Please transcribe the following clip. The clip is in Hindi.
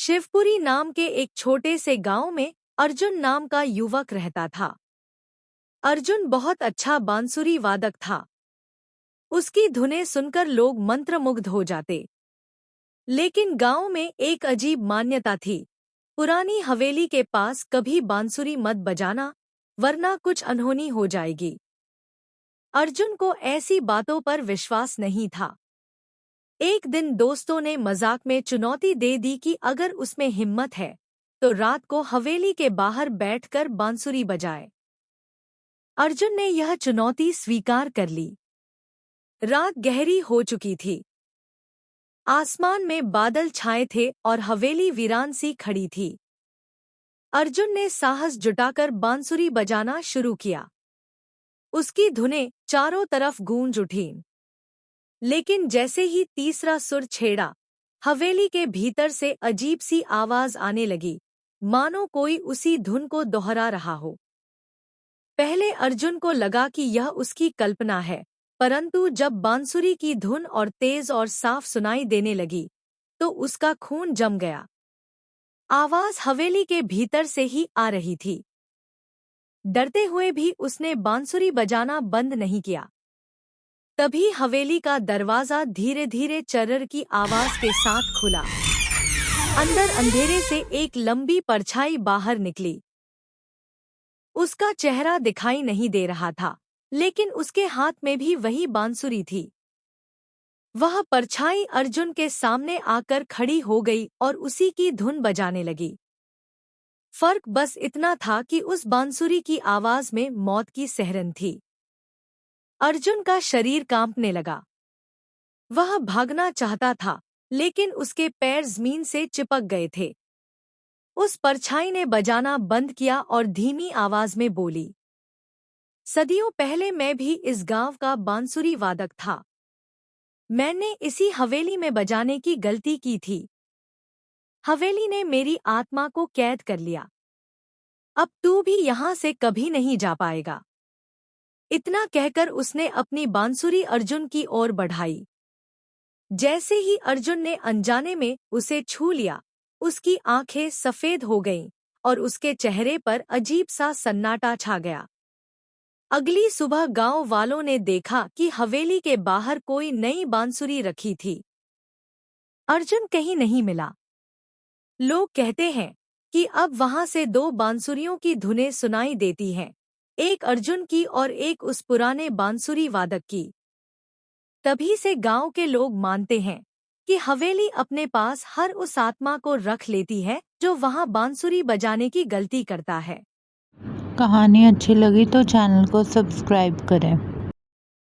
शिवपुरी नाम के एक छोटे से गांव में अर्जुन नाम का युवक रहता था। अर्जुन बहुत अच्छा बांसुरी वादक था। उसकी धुनें सुनकर लोग मंत्रमुग्ध हो जाते। लेकिन गांव में एक अजीब मान्यता थी। पुरानी हवेली के पास कभी बांसुरी मत बजाना, वरना कुछ अनहोनी हो जाएगी। अर्जुन को ऐसी बातों पर विश्वास नहीं था। एक दिन दोस्तों ने मजाक में चुनौती दे दी कि अगर उसमें हिम्मत है तो रात को हवेली के बाहर बैठकर बांसुरी बजाए। अर्जुन ने यह चुनौती स्वीकार कर ली। रात गहरी हो चुकी थी। आसमान में बादल छाए थे और हवेली वीरान सी खड़ी थी। अर्जुन ने साहस जुटाकर बांसुरी बजाना शुरू किया। उसकी धुनें चारों तरफ गूंज उठीं। लेकिन जैसे ही तीसरा सुर छेड़ा, हवेली के भीतर से अजीब सी आवाज आने लगी, मानो कोई उसी धुन को दोहरा रहा हो। पहले अर्जुन को लगा कि यह उसकी कल्पना है, परंतु जब बांसुरी की धुन और तेज और साफ सुनाई देने लगी, तो उसका खून जम गया। आवाज हवेली के भीतर से ही आ रही थी। डरते हुए भी उसने बांसुरी बजाना बंद नहीं किया। तभी हवेली का दरवाजा धीरे धीरे चर्र की आवाज के साथ खुला। अंदर अंधेरे से एक लंबी परछाई बाहर निकली। उसका चेहरा दिखाई नहीं दे रहा था, लेकिन उसके हाथ में भी वही बांसुरी थी। वह परछाई अर्जुन के सामने आकर खड़ी हो गई और उसी की धुन बजाने लगी। फर्क बस इतना था कि उस बांसुरी की आवाज में मौत की सिहरन थी। अर्जुन का शरीर कांपने लगा। वह भागना चाहता था, लेकिन उसके पैर जमीन से चिपक गए थे। उस परछाई ने बजाना बंद किया और धीमी आवाज में बोली, सदियों पहले मैं भी इस गांव का बांसुरी वादक था। मैंने इसी हवेली में बजाने की गलती की थी। हवेली ने मेरी आत्मा को कैद कर लिया। अब तू भी यहाँ से कभी नहीं जा पाएगा। इतना कहकर उसने अपनी बांसुरी अर्जुन की ओर बढ़ाई। जैसे ही अर्जुन ने अनजाने में उसे छू लिया, उसकी आंखें सफेद हो गईं और उसके चेहरे पर अजीब सा सन्नाटा छा गया। अगली सुबह गांव वालों ने देखा कि हवेली के बाहर कोई नई बांसुरी रखी थी। अर्जुन कहीं नहीं मिला। लोग कहते हैं कि अब वहां से दो बांसुरियों की धुनें सुनाई देती हैं, एक अर्जुन की और एक उस पुराने बांसुरी वादक की। तभी से गांव के लोग मानते हैं कि हवेली अपने पास हर उस आत्मा को रख लेती है जो वहां बांसुरी बजाने की गलती करता है। कहानी अच्छी लगी तो चैनल को सब्सक्राइब करें।